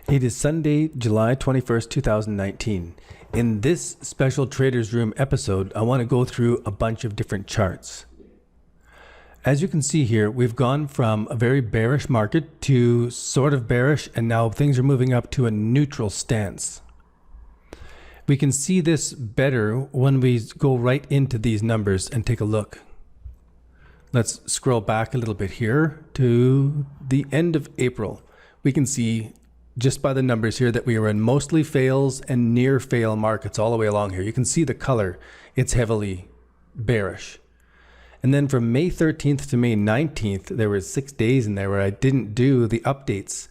It is Sunday, July 21st, 2019. In this special Traders Room episode, I want to go through a bunch of different charts. As you can see here, we've gone from a very bearish market to sort of bearish, and now things are moving up to a neutral stance. We can see this better when we go right into these numbers and take a look. Let's scroll back a little bit here to the end of April. We can see just by the numbers here that we are in mostly fails and near fail markets all the way along here. You can see the color, it's heavily bearish. And then from May 13th to May 19th, there were 6 days in there where I didn't do the updates.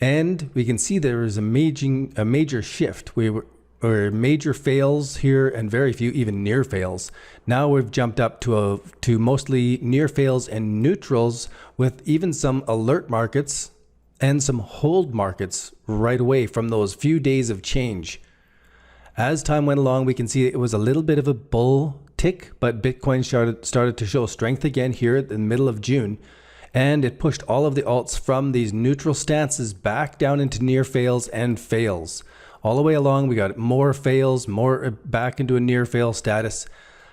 And we can see there was a major shift. We were major fails here and very few even near fails. Now we've jumped up to mostly near fails and neutrals, with even some alert markets and some hold markets right away from those few days of change. As time went along, we can see it was a little bit of a bull tick, but Bitcoin started to show strength again here in the middle of June, and it pushed all of the alts from these neutral stances back down into near fails and fails. All the way along, we got more fails, more back into a near fail status.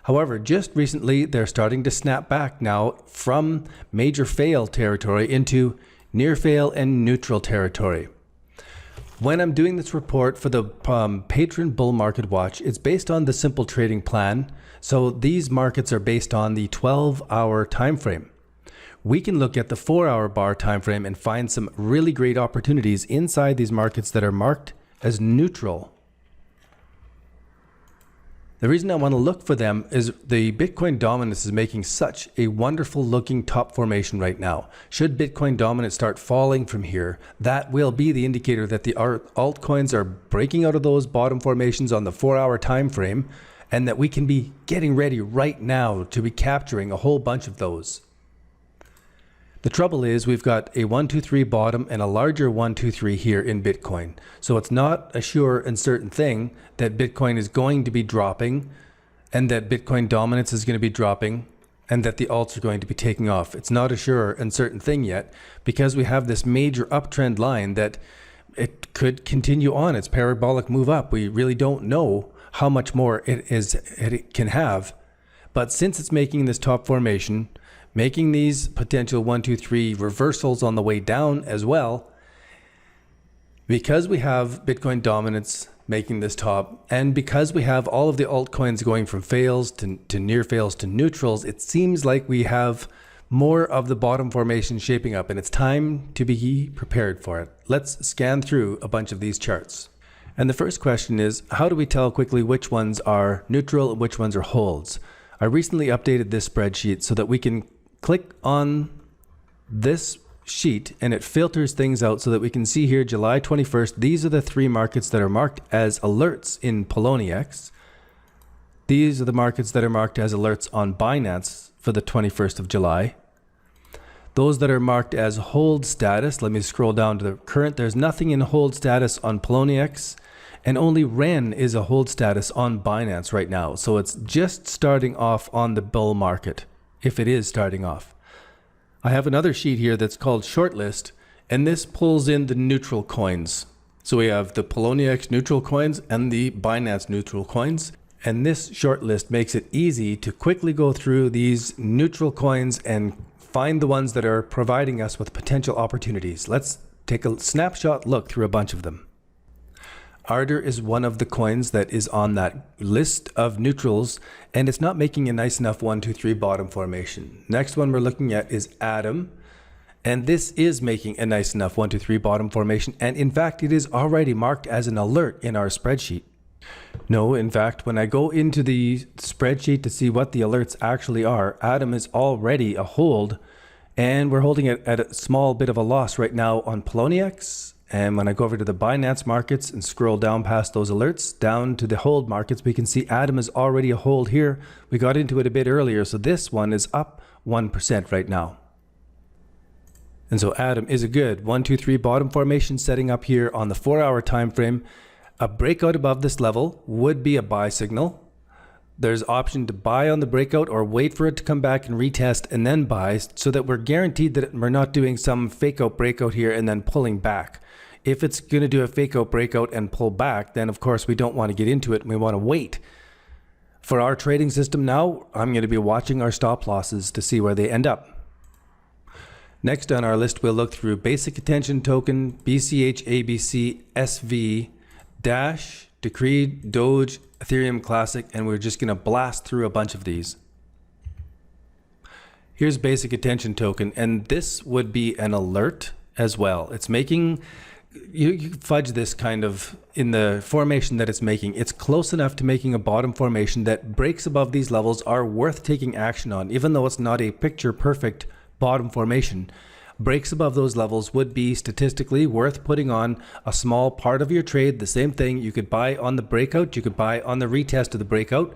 However, just recently, they're starting to snap back now from major fail territory into near fail and neutral territory. When I'm doing this report for the Patron Bull Market Watch, it's based on the simple trading plan. So these markets are based on the 12-hour time frame. We can look at the 4-hour bar time frame and find some really great opportunities inside these markets that are marked as neutral. The reason I want to look for them is the Bitcoin dominance is making such a wonderful looking top formation right now. Should Bitcoin dominance start falling from here, that will be the indicator that the altcoins are breaking out of those bottom formations on the 4-hour time frame, and that we can be getting ready right now to be capturing a whole bunch of those. The trouble is we've got a 1, 2, 3 bottom and a larger 1, 2, 3 here in Bitcoin. So it's not a sure and certain thing that Bitcoin is going to be dropping, and that Bitcoin dominance is going to be dropping, and that the alts are going to be taking off. It's not a sure and certain thing yet, because we have this major uptrend line that it could continue on its parabolic move up. We really don't know how much more it can have. But since it's making this top formation, making these potential 1, 2, 3 reversals on the way down as well, because we have Bitcoin dominance making this top, and because we have all of the altcoins going from fails to near fails to neutrals, it seems like we have more of the bottom formation shaping up, and it's time to be prepared for it. Let's scan through a bunch of these charts. And the first question is, how do we tell quickly which ones are neutral and which ones are holds? I recently updated this spreadsheet so that we can click on this sheet and it filters things out so that we can see here July 21st. These are the 3 markets that are marked as alerts in Poloniex. These are the markets that are marked as alerts on Binance for the 21st of July. Those that are marked as hold status, let me scroll down to the current. There's nothing in hold status on Poloniex, and only REN is a hold status on Binance right now. So it's just starting off on the bull market, if it is starting off. I have another sheet here that's called shortlist, and this pulls in the neutral coins. So we have the Poloniex neutral coins and the Binance neutral coins. And this shortlist makes it easy to quickly go through these neutral coins and find the ones that are providing us with potential opportunities. Let's take a snapshot look through a bunch of them. Ardor is one of the coins that is on that list of neutrals, and it's not making a nice enough 1, 2, 3 bottom formation. Next one we're looking at is Atom, and this is making a nice enough 1, 2, 3 bottom formation, and in fact it is already marked as an alert in our spreadsheet. No, in fact, when I go into the spreadsheet to see what the alerts actually are, Atom is already a hold, and we're holding it at a small bit of a loss right now on Poloniex. And when I go over to the Binance markets and scroll down past those alerts, down to the hold markets, we can see Atom is already a hold here. We got into it a bit earlier, so this one is up 1% right now. And so Atom is a good 1, 2, 3 bottom formation setting up here on the 4-hour time frame. A breakout above this level would be a buy signal. There's option to buy on the breakout or wait for it to come back and retest and then buy, so that we're guaranteed that we're not doing some fake out breakout here and then pulling back. If it's going to do a fake out breakout and pull back, then of course we don't want to get into it and we want to wait. For our trading system now, I'm going to be watching our stop losses to see where they end up. Next on our list, we'll look through basic attention token, BCH, ABC, SV, Dash, Decreed, Doge, Ethereum Classic, and we're just going to blast through a bunch of these. Here's basic attention token, and this would be an alert as well. It's making, you fudge this kind of in the formation that it's making. It's close enough to making a bottom formation that breaks above these levels are worth taking action on, even though it's not a picture perfect bottom formation. Breaks above those levels would be statistically worth putting on a small part of your trade. The same thing, you could buy on the breakout, you could buy on the retest of the breakout.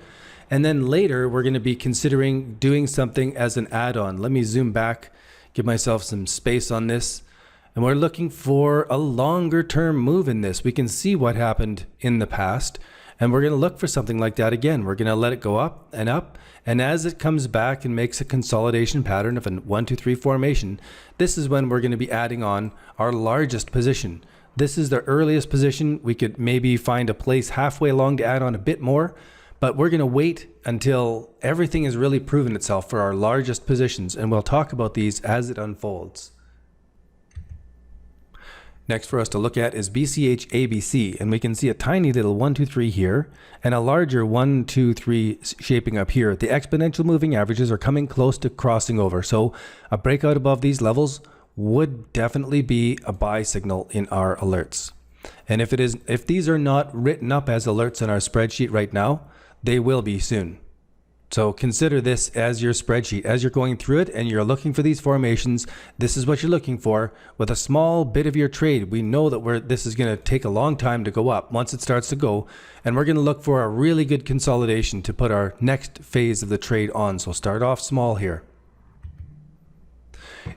And then later, we're going to be considering doing something as an add-on. Let me zoom back, give myself some space on this. And we're looking for a longer term move in this. We can see what happened in the past, and we're going to look for something like that again. We're going to let it go up. And as it comes back and makes a consolidation pattern of a 1, 2, 3 formation, this is when we're going to be adding on our largest position. This is the earliest position. We could maybe find a place halfway along to add on a bit more. But we're going to wait until everything has really proven itself for our largest positions, and we'll talk about these as it unfolds. Next for us to look at is BCH ABC, and we can see a tiny little 1, 2, 3 here, and a larger 1, 2, 3 shaping up here. The exponential moving averages are coming close to crossing over, so a breakout above these levels would definitely be a buy signal in our alerts. And if these are not written up as alerts in our spreadsheet right now, they will be soon. So consider this as your spreadsheet. As you're going through it and you're looking for these formations, this is what you're looking for. With a small bit of your trade, we know that this is going to take a long time to go up once it starts to go. And we're going to look for a really good consolidation to put our next phase of the trade on. So start off small here.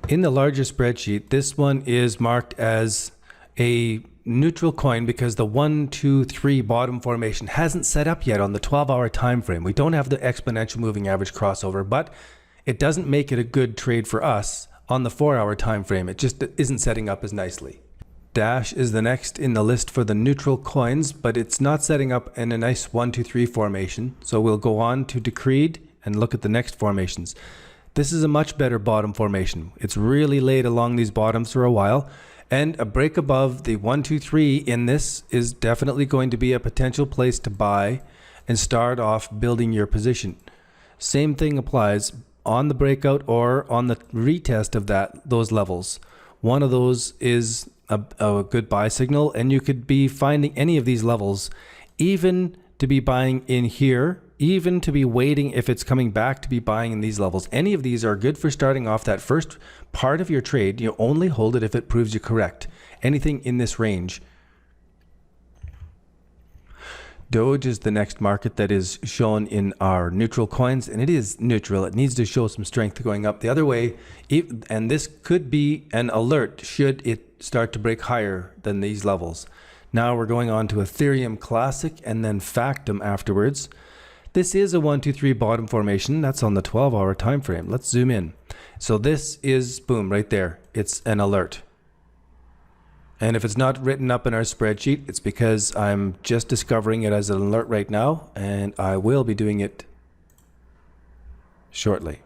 In the larger spreadsheet, this one is marked as a neutral coin because the 1, 2, 3 bottom formation hasn't set up yet on the 12-hour time frame. We don't have the exponential moving average crossover, but it doesn't make it a good trade for us on the 4-hour time frame. It just isn't setting up as nicely. Dash is the next in the list for the neutral coins, but it's not setting up in a nice 1, 2, 3 formation. So we'll go on to Decreed and look at the next formations. This is a much better bottom formation. It's really laid along these bottoms for a while. And a break above the 1, 2, 3 in this is definitely going to be a potential place to buy and start off building your position. Same thing applies on the breakout or on the retest of those levels. One of those is a good buy signal, and you could be finding any of these levels, even to be buying in here, even to be waiting if it's coming back to be buying in these levels. Any of these are good for starting off that first part of your trade. You only hold it if it proves you correct. Anything in this range. Doge is the next market that is shown in our neutral coins, and it is neutral. It needs to show some strength going up the other way, and this could be an alert should it start to break higher than these levels. Now we're going on to Ethereum Classic and then Factum afterwards. This is a 1, 2, 3 bottom formation. That's on the 12-hour time frame. Let's zoom in. So this is, boom, right there. It's an alert. And if it's not written up in our spreadsheet, it's because I'm just discovering it as an alert right now, and I will be doing it shortly.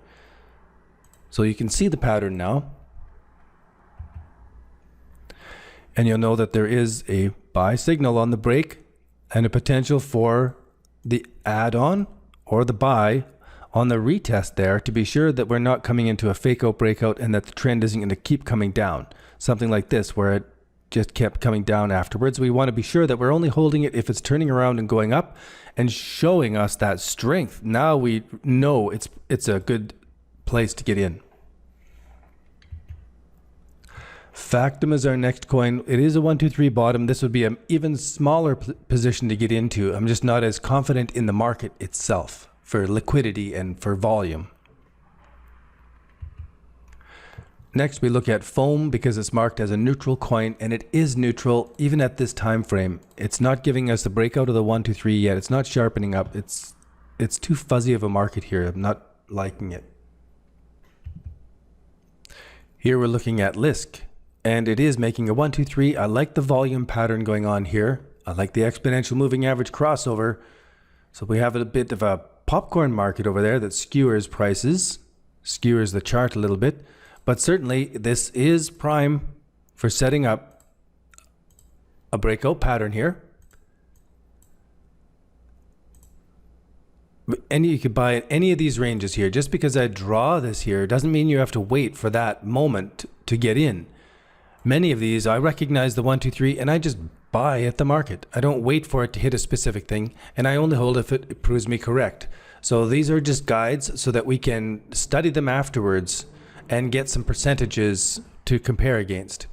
So you can see the pattern now. And you'll know that there is a buy signal on the break and a potential for the add-on or the buy on the retest there to be sure that we're not coming into a fake out breakout and that the trend isn't going to keep coming down. Something like this where it just kept coming down afterwards. We want to be sure that we're only holding it if it's turning around and going up and showing us that strength. Now we know it's a good place to get in. Factum is our next coin. It is a 1, 2, 3 bottom. This would be an even smaller position to get into. I'm just not as confident in the market itself for liquidity and for volume. Next, we look at Foam because it's marked as a neutral coin, and it is neutral even at this time frame. It's not giving us the breakout of the 1, 2, 3 yet. It's not sharpening up. It's too fuzzy of a market here. I'm not liking it. Here we're looking at Lisk. And it is making a 1, 2, 3. I like the volume pattern going on here. I like the exponential moving average crossover. So we have a bit of a popcorn market over there that skewers prices, skewers the chart a little bit. But certainly this is prime for setting up a breakout pattern here. And you could buy any of these ranges here. Just because I draw this here doesn't mean you have to wait for that moment to get in. Many of these, I recognize the 1, 2, 3, and I just buy at the market. I don't wait for it to hit a specific thing, and I only hold if it proves me correct. So these are just guides so that we can study them afterwards and get some percentages to compare against.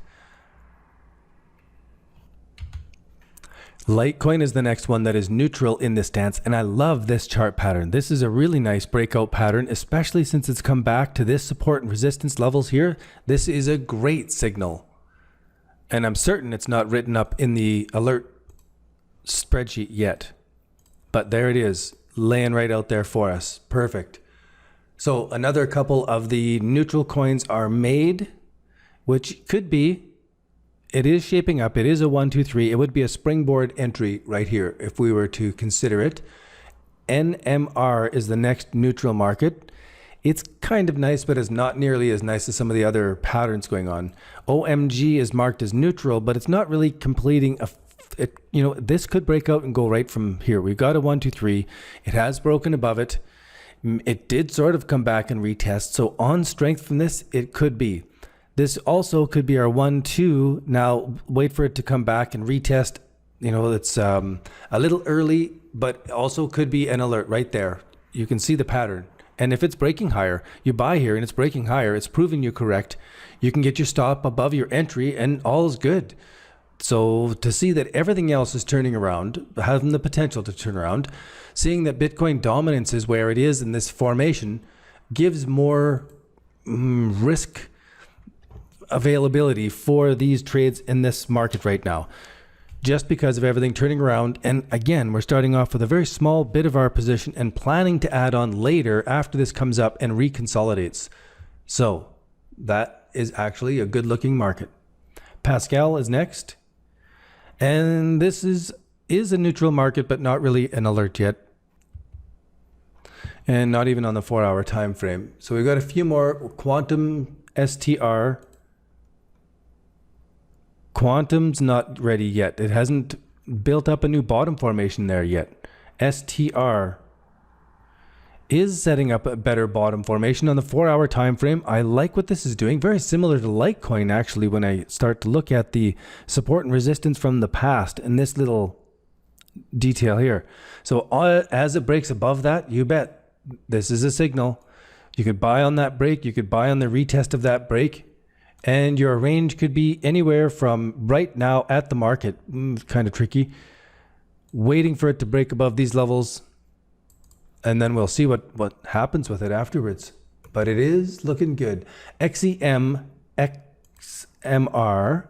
Litecoin is the next one that is neutral in this stance, and I love this chart pattern. This is a really nice breakout pattern, especially since it's come back to this support and resistance levels here. This is a great signal. And I'm certain it's not written up in the alert spreadsheet yet. But there it is, laying right out there for us. Perfect. So another couple of the neutral coins are made, which could be, it is shaping up. It is a 1, 2, 3. It would be a springboard entry right here if we were to consider it. NMR is the next neutral market. It's kind of nice, but it's not nearly as nice as some of the other patterns going on. OMG is marked as neutral, but it's not really completing this could break out and go right from here. We've got a 1, 2, 3. It has broken above it. It did sort of come back and retest. So on strength from this, it could be. This also could be our 1, 2. Now wait for it to come back and retest. It's a little early, but also could be an alert right there. You can see the pattern. And if it's breaking higher, you buy here and it's breaking higher, it's proving you correct. You can get your stop above your entry and all is good. So to see that everything else is turning around, having the potential to turn around, seeing that Bitcoin dominance is where it is in this formation gives more risk availability for these trades in this market right now. Just because of everything turning around. And again, we're starting off with a very small bit of our position and planning to add on later after this comes up and reconsolidates. So that is actually a good looking market. Pascal is next. And this is a neutral market, but not really an alert yet. And not even on the 4-hour time frame. So we've got a few more. Quantum STR. Quantum's not ready yet. It hasn't built up a new bottom formation there yet. STR is setting up a better bottom formation on the 4-hour time frame. I like what this is doing. Very similar to Litecoin actually when I start to look at the support and resistance from the past and this little detail here. So as it breaks above that, you bet this is a signal. You could buy on that break. You could buy on the retest of that break. And your range could be anywhere from right now at the market, kind of tricky, waiting for it to break above these levels, and then we'll see what happens with it afterwards. But it is looking good. XEM, XMR.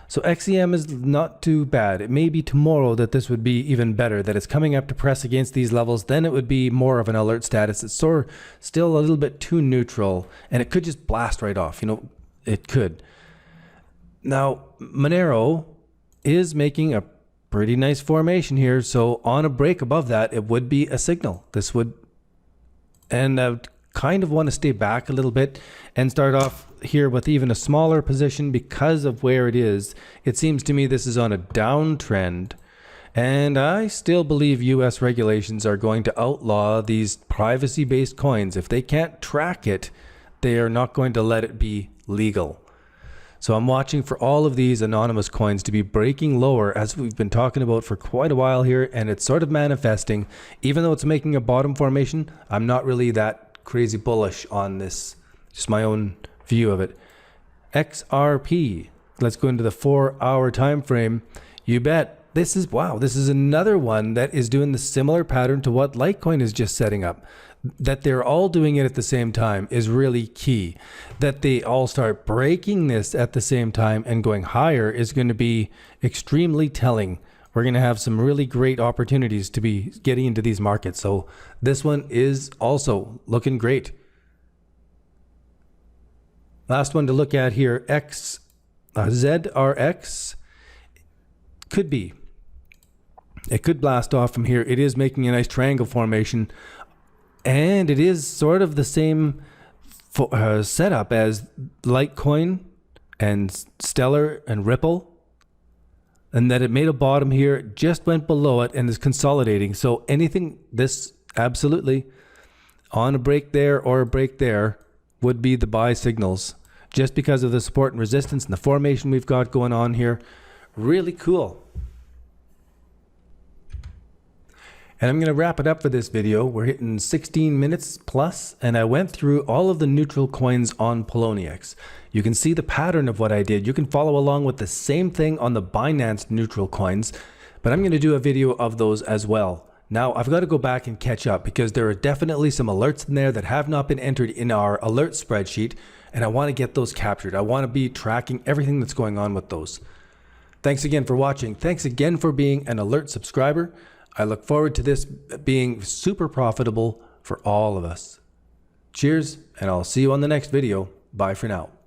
So XEM is not too bad. It may be tomorrow that this would be even better, that it's coming up to press against these levels. Then it would be more of an alert status. It's still a little bit too neutral, and it could just blast right off. It could. Now, Monero is making a pretty nice formation here. So on a break above that, it would be a signal. This would, and I kind of want to stay back a little bit and start off here with even a smaller position because of where it is. It seems to me this is on a downtrend. And I still believe US regulations are going to outlaw these privacy-based coins. If they can't track it, they are not going to let it be legal. So I'm watching for all of these anonymous coins to be breaking lower, as we've been talking about for quite a while here, and it's sort of manifesting. Even though it's making a bottom formation, I'm not really that crazy bullish on this. Just my own view of it. XRP. Let's go into the 4-hour time frame. You bet. This is another one that is doing the similar pattern to what Litecoin is just setting up. That they're all doing it at the same time is really key. That they all start breaking this at the same time and going higher is going to be extremely telling. We're going to have some really great opportunities to be getting into these markets. So this one is also looking great. Last one to look at here, ZRX could be. It could blast off from here. It is making a nice triangle formation, and it is sort of the same setup as Litecoin and Stellar and Ripple, and that it made a bottom here, just went below it, and is consolidating. So anything, this absolutely on a break there or a break there would be the buy signals, just because of the support and resistance and the formation we've got going on here. Really cool. And I'm going to wrap it up for this video. We're hitting 16 minutes plus, and I went through all of the neutral coins on Poloniex. You can see the pattern of what I did. You can follow along with the same thing on the Binance neutral coins, but I'm going to do a video of those as well. Now, I've got to go back and catch up because there are definitely some alerts in there that have not been entered in our alert spreadsheet, and I want to get those captured. I want to be tracking everything that's going on with those. Thanks again for watching. Thanks again for being an alert subscriber. I look forward to this being super profitable for all of us. Cheers, and I'll see you on the next video. Bye for now.